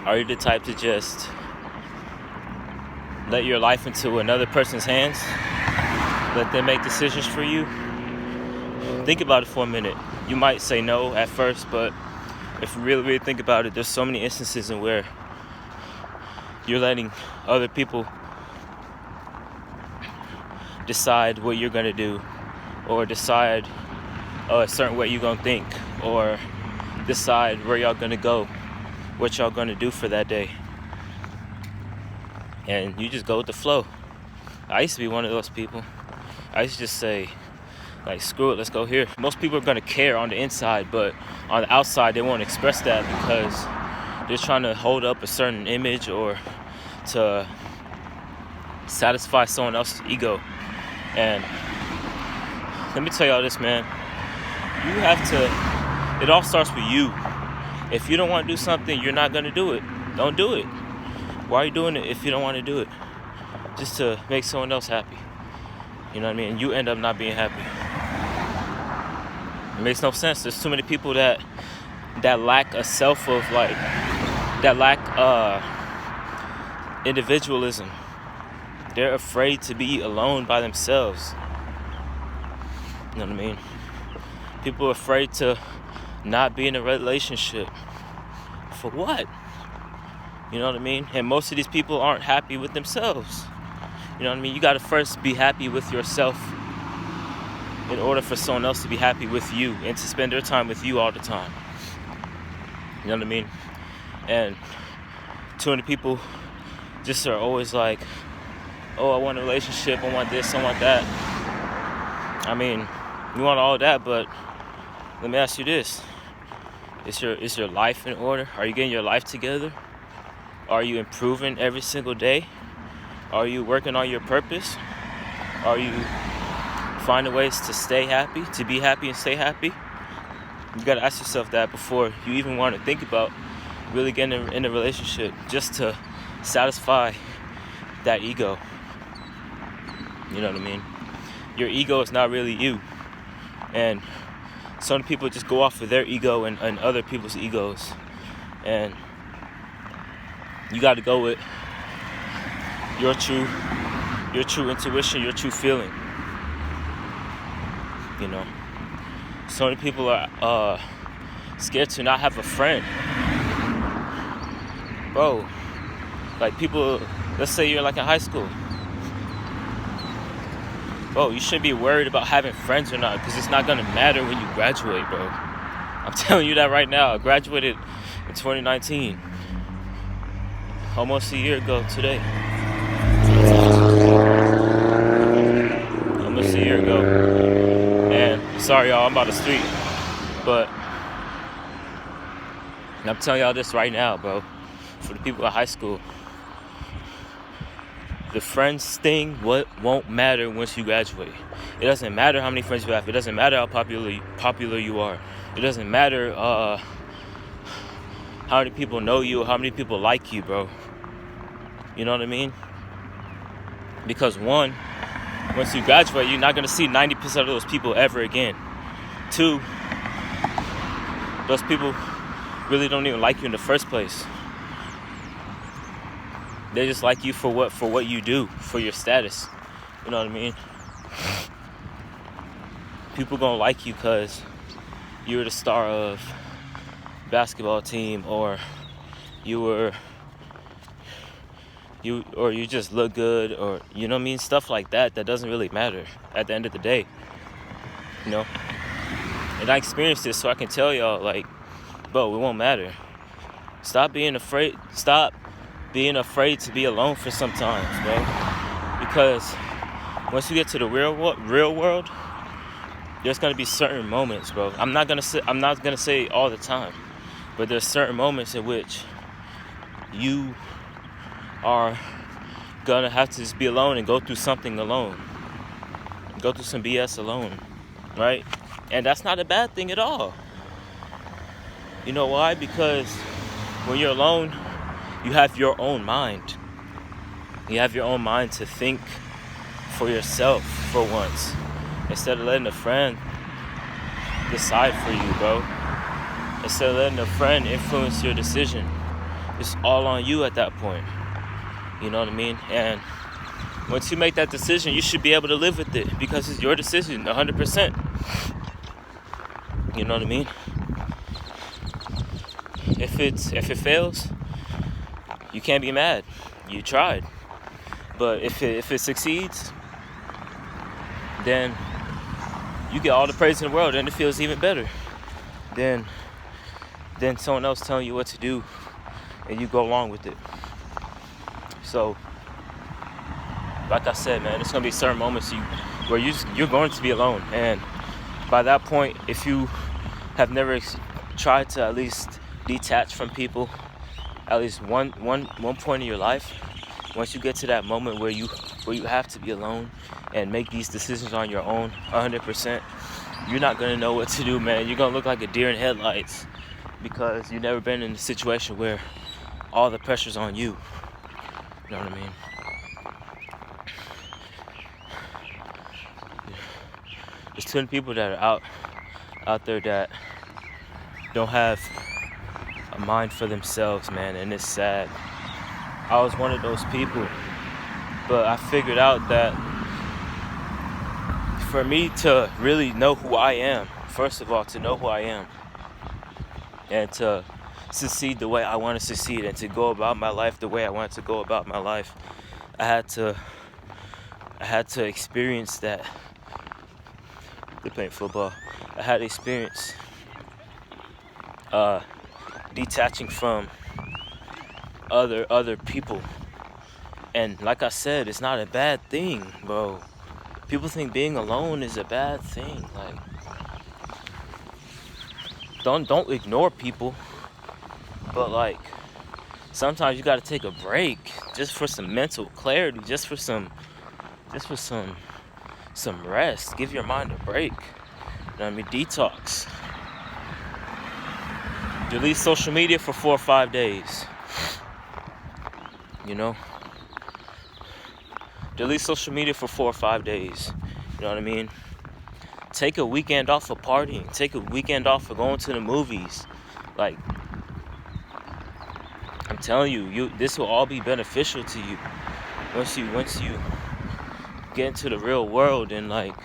Are you the type to just let your life into another person's hands? Let them make decisions for you? Think about it for a minute. You might say no at first, but if you really, really think about it, there's so many instances in where you're letting other people decide what you're gonna do, or decide a certain way you're gonna think, or decide where y'all gonna go, what y'all gonna do for that day. And you just go with the flow. I used to be one of those people. I used to just say, like, screw it, let's go here. Most people are gonna care on the inside, but on the outside they won't express that because they're trying to hold up a certain image or to satisfy someone else's ego. And let me tell y'all this, man. You have to, it all starts with you. If you don't want to do something, you're not gonna do it. Don't do it. Why are you doing it if you don't want to do it? Just to make someone else happy. You know what I mean? And you end up not being happy. It makes no sense. There's too many people that lack a self of, like, that lack individualism. They're afraid to be alone by themselves. You know what I mean? People are afraid to not be in a relationship. For what? You know what I mean? And most of these people aren't happy with themselves. You know what I mean? You gotta first be happy with yourself in order for someone else to be happy with you and to spend their time with you all the time. You know what I mean? And too many people just are always like, oh, I want a relationship, I want this, I want that. I mean, you want all that, but let me ask you this. Is your life in order? Are you getting your life together? Are you improving every single day? Are you working on your purpose? Are you finding ways to stay happy, to be happy and stay happy? You gotta ask yourself that before you even want to think about really getting in a relationship, just to satisfy that ego. You know what I mean? Your ego is not really you. And some people just go off of their ego and other people's egos. And you got to go with your true intuition, your true feeling. You know, so many people are scared to not have a friend. Bro, like, people, let's say you're like in high school. Bro, you shouldn't be worried about having friends or not, because it's not going to matter when you graduate, bro. I'm telling you that right now. I graduated in 2019. Almost a year ago today. Almost a year ago. And sorry, y'all, I'm out of the street. But I'm telling y'all this right now, bro. For the people at high school, the friends thing won't matter once you graduate. It doesn't matter how many friends you have. It doesn't matter how popular you are. It doesn't matter how many people know you or how many people like you, bro. You know what I mean? Because one, once you graduate, you're not going to see 90% of those people ever again. Two, those people really don't even like you in the first place. They just like you for what you do, for your status. You know what I mean? People gonna like you because you were the star of basketball team, or you just look good, or, you know what I mean? Stuff like that doesn't really matter at the end of the day. You know? And I experienced this, so I can tell y'all, like, bro, it won't matter. Stop being afraid to be alone for some times, bro. Because once you get to the real world, there's gonna be certain moments, bro. I'm not gonna say all the time, but there's certain moments in which you are gonna have to just be alone and go through something alone. Go through some BS alone, right? And that's not a bad thing at all. You know why? Because when you're alone, you have your own mind. You have your own mind to think for yourself for once, instead of letting a friend decide for you, bro. Instead of letting a friend influence your decision. it's all on you at that point. You know what I mean? And once you make that decision, you should be able to live with it because it's your decision, 100%. You know what I mean? If it fails, you can't be mad. You tried. But if it succeeds, then you get all the praise in the world, and it feels even better than someone else telling you what to do, and you go along with it. So, like I said, man, it's gonna be certain moments where you're going to be alone, and by that point, if you have never tried to at least detach from people, at least one point in your life, once you get to that moment where you have to be alone and make these decisions on your own, 100%, you're not gonna know what to do, man. You're gonna look like a deer in headlights because you've never been in a situation where all the pressure's on you. You know what I mean? There's too many people that are out there that don't have a mind for themselves, man, and it's sad. I was one of those people, but I figured out that for me to really know who I am, first of all, to know who I am, and to succeed the way I want to succeed, and to go about my life the way I want to go about my life, I had to experience that. They're playing football. I had to experience detaching from other people. And like I said, it's not a bad thing, bro. People think being alone is a bad thing. Like, don't ignore people, but like sometimes you gotta take a break just for some mental clarity, just for some rest. Give your mind a break. You know what I mean? Detox. Delete social media for 4 or 5 days. You know? Delete social media for 4 or 5 days. You know what I mean? Take a weekend off of partying. Take a weekend off of going to the movies. Like, I'm telling you, this will all be beneficial to you once you get into the real world, and like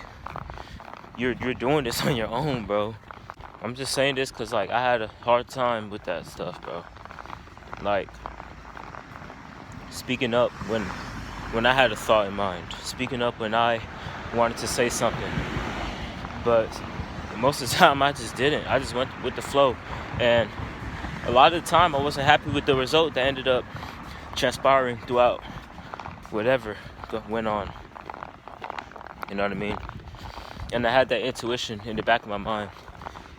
you're doing this on your own, bro. I'm just saying this because like I had a hard time with that stuff, bro. Like speaking up when I had a thought in mind, speaking up when I wanted to say something, but most of the time I just didn't. I just went with the flow, and a lot of the time I wasn't happy with the result that ended up transpiring throughout whatever went on. You know what I mean? And I had that intuition in the back of my mind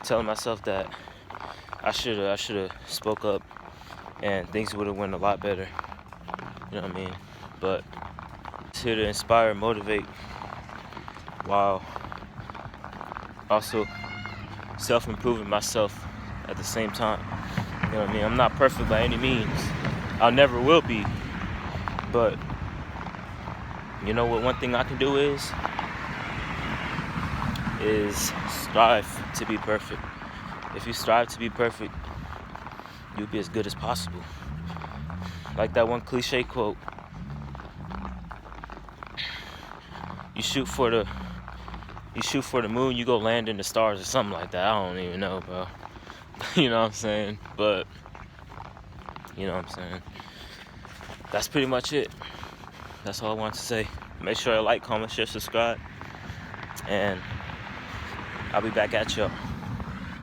telling myself that I should have spoke up and things would have went a lot better. You know what I mean? But it's here to inspire, motivate, while also self-improving myself at the same time. You know what I mean? I'm not perfect by any means. I never will be. But you know what one thing I can do is strive to be perfect. If you strive to be perfect, you'll be as good as possible. Like that one cliche quote, you shoot for the moon, you go land in the stars, or something like that. I don't even know, bro. You know what I'm saying? But you know what I'm saying? That's pretty much it. That's all I want to say. Make sure to like, comment, share, subscribe, and I'll be back at y'all.